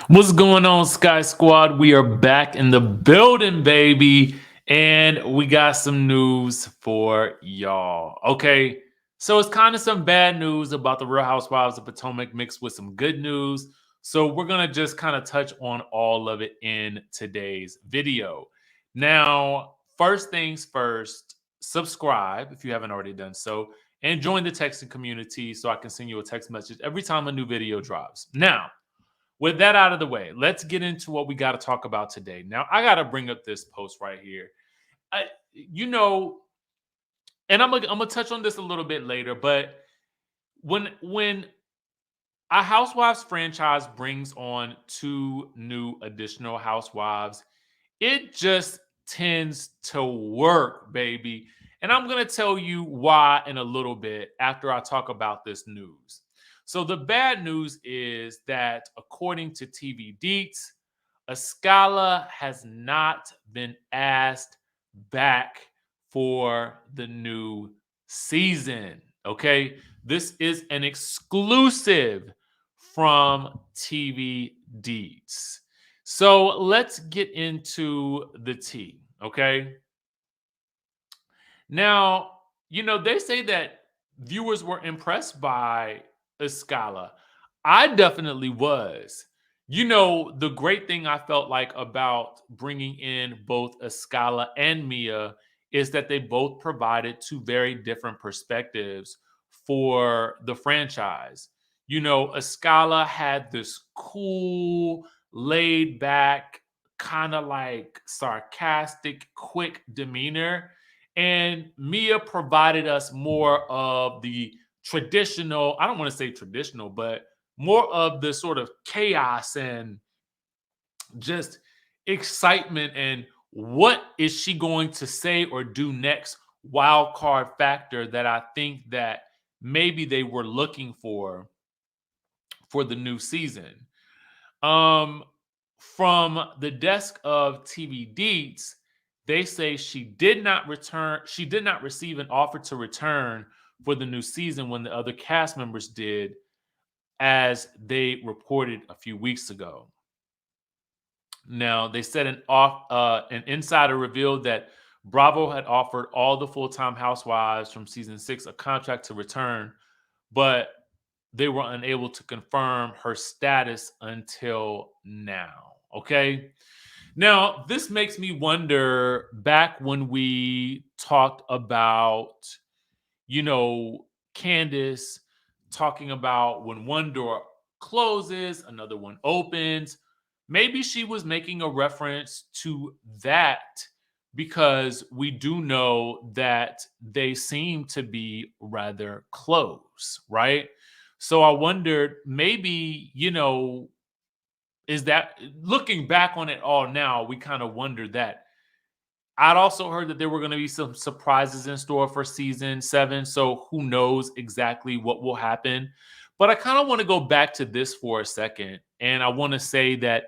What's going on, Sky Squad? We are back in the building, baby, and we got some news for y'all. Okay, so it's kind of some bad news about the Real Housewives of Potomac mixed with some good news. So we're gonna just kind of touch on all of it in today's video. Now, first things first, subscribe if you haven't already done so, and join the texting community so I can send you a text message every time a new video drops. Now, with that out of the way, let's get into what we got to talk about today. Now, I got to bring up this post right here. I, you know, and I'm gonna touch on this a little bit later, but when a Housewives franchise brings on two new additional housewives, it just tends to work, baby. And I'm going to tell you why in a little bit after I talk about this news. So, the bad news is that according to TV Deets, Ascala has not been asked back for the new season. Okay. This is an exclusive from TV Deets. So let's get into the tea. Okay. Now, they say that viewers were impressed by Escala. I definitely was. The great thing I felt like about bringing in both Escala and Mia is that they both provided two very different perspectives for the franchise. Escala had this cool, laid back, kind of like sarcastic, quick demeanor, and Mia provided us more of the traditional, I don't want to say traditional, but more of the sort of chaos and just excitement and what is she going to say or do next wild card factor that I think that maybe they were looking for the new season. Um, from the desk of TV Deets, they say she did not receive an offer to return for the new season when the other cast members did, as they reported a few weeks ago. Now, they said an insider revealed that Bravo had offered all the full-time housewives from season 6 a contract to return, but they were unable to confirm her status until now. Okay. Now, this makes me wonder back when we talked about, you know, Candace talking about when one door closes, another one opens. Maybe she was making a reference to that because we do know that they seem to be rather close, right? So I wondered maybe, is that looking back on it all now, we kind of wonder that. I'd also heard that there were going to be some surprises in store for season 7. So who knows exactly what will happen. But I kind of want to go back to this for a second. And I want to say that,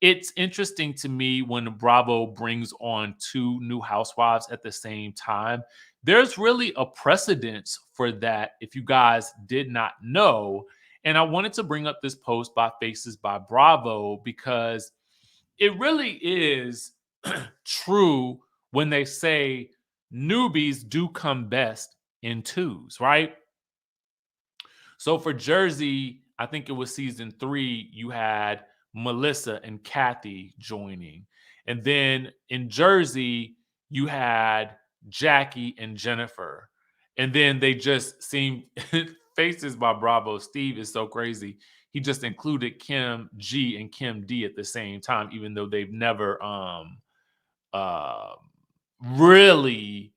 it's interesting to me when Bravo brings on two new housewives at the same time. There's really a precedence for that, if you guys did not know. And I wanted to bring up this post by Faces by Bravo because it really is true when they say newbies do come best in twos, right? So for Jersey, I think it was season 3, you had Melissa and Kathy joining. And then in Jersey, you had Jackie and Jennifer. And then they just seemed Faces by Bravo. Steve is so crazy. He just included Kim G and Kim D at the same time, even though they've never uh, really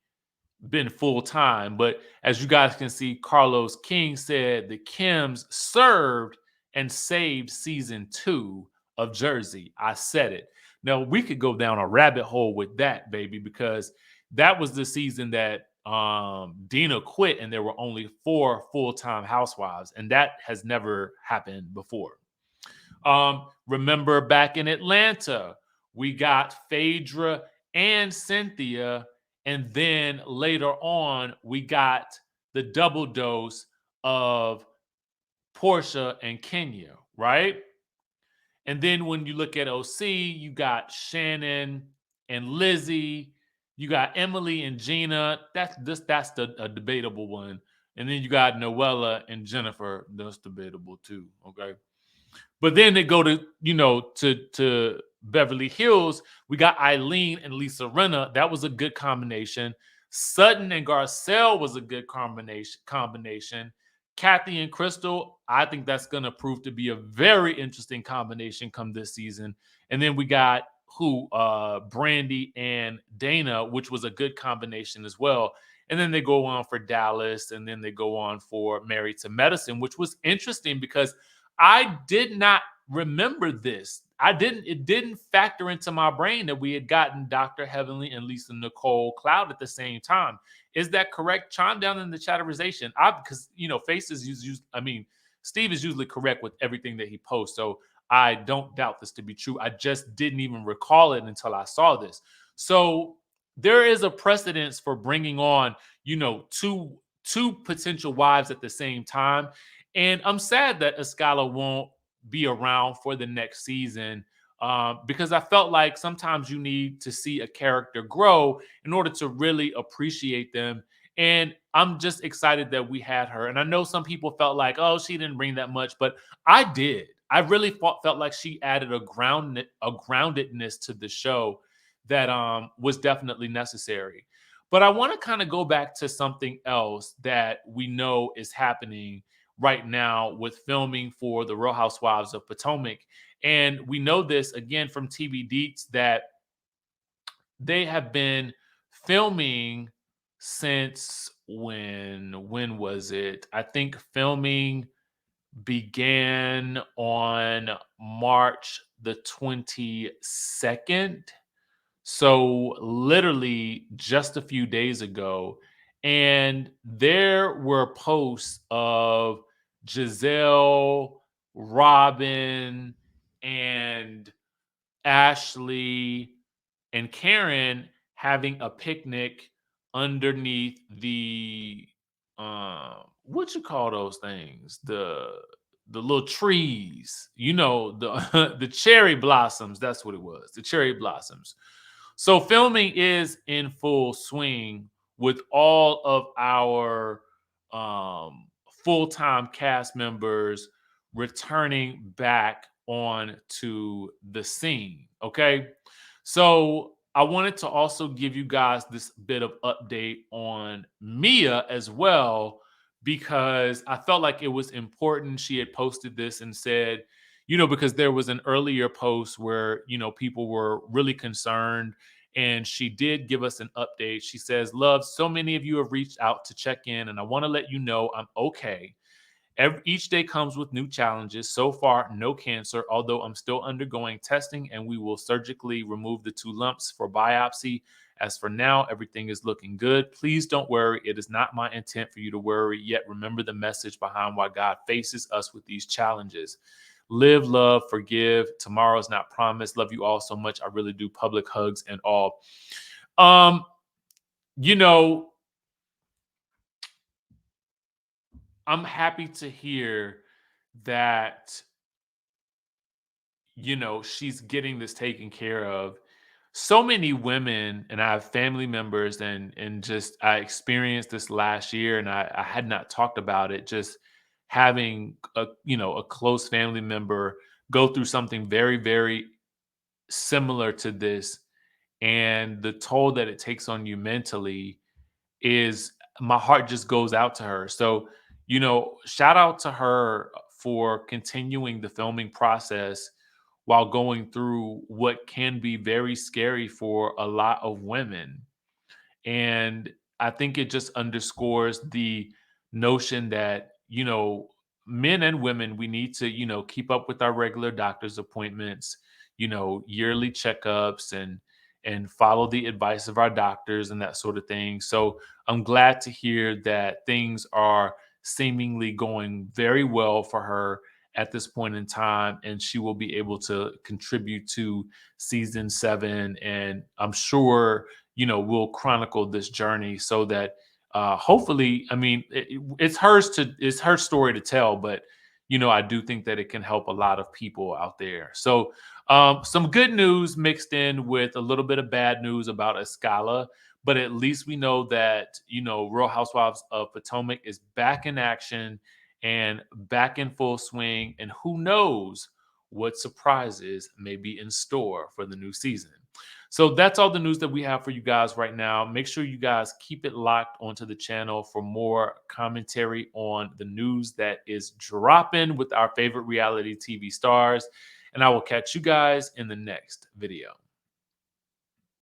been full time. But as you guys can see, Carlos King said the Kims served and saved season 2 of Jersey. I said it. Now we could go down a rabbit hole with that, baby, because that was the season that Dina quit and there were only 4 full-time housewives, and that has never happened before. Remember back in Atlanta, we got Phaedra and Cynthia, and then later on, we got the double dose of Portia and Kenya, right? And then when you look at OC, you got Shannon and Lizzie. You got Emily and Gina. That's the a debatable one. And then you got Noella and Jennifer. That's debatable too. Okay. But then they go to, to Beverly Hills. We got Eileen and Lisa Rinna. That was a good combination. Sutton and Garcelle was a good combination. Kathy and Crystal, I think that's going to prove to be a very interesting combination come this season. And then we got Brandy and Dana, which was a good combination as well. And then they go on for Dallas, and then they go on for Married to Medicine, which was interesting because I did not remember this. It didn't factor into my brain that we had gotten Dr. Heavenly and Lisa Nicole Cloud at the same time. Is that correct? Chime down in the chatterization. Because faces Steve is usually correct with everything that he posts. So I don't doubt this to be true. I just didn't even recall it until I saw this. So there is a precedence for bringing on, two potential wives at the same time. And I'm sad that Escala won't be around for the next season, because I felt like sometimes you need to see a character grow in order to really appreciate them. And I'm just excited that we had her. And I know some people felt like, oh, she didn't bring that much, but I did. I really felt like she added a groundedness to the show that was definitely necessary. But I want to kind of go back to something else that we know is happening right now with filming for the Real Housewives of Potomac. And we know this again from TV Deets that they have been filming since when was it? I think filming began on March the 22nd. So literally just a few days ago. And there were posts of Giselle, Robin, and Ashley and Karen having a picnic underneath the what you call those things? The little trees, the the cherry blossoms. That's what it was. The cherry blossoms. So filming is in full swing with all of our full-time cast members returning back on to the scene. Okay. So I wanted to also give you guys this bit of update on Mia as well, because I felt like it was important. She had posted this and said, because there was an earlier post where, people were really concerned, and she did give us an update. She says, "Love, so many of you have reached out to check in, and I want to let you know I'm okay. Each day comes with new challenges. So far, no cancer, although I'm still undergoing testing, and we will surgically remove the 2 lumps for biopsy. As for now, everything is looking good. Please don't worry. It is not my intent for you to worry, yet remember the message behind why God faces us with these challenges. Live, love, forgive. Tomorrow is not promised. Love you all so much. I really do. Public hugs and all." Um, you know, I'm happy to hear that, she's getting this taken care of. So many women, and I have family members, and just I experienced this last year, and I had not talked about it, just having a close family member go through something very, very similar to this, and the toll that it takes on you mentally is, my heart just goes out to her. So, shout out to her for continuing the filming process while going through what can be very scary for a lot of women. And I think it just underscores the notion that, men and women, we need to, keep up with our regular doctor's appointments, yearly checkups, and follow the advice of our doctors and that sort of thing. So I'm glad to hear that things are seemingly going very well for her at this point in time, and she will be able to contribute to season 7. And I'm sure, we'll chronicle this journey so that hopefully, I mean, it's her story to tell, but I do think that it can help a lot of people out there. So, some good news mixed in with a little bit of bad news about Escala, but at least we know that, Real Housewives of Potomac is back in action and back in full swing. And who knows what surprises may be in store for the new season. So that's all the news that we have for you guys right now. Make sure you guys keep it locked onto the channel for more commentary on the news that is dropping with our favorite reality TV stars. And I will catch you guys in the next video.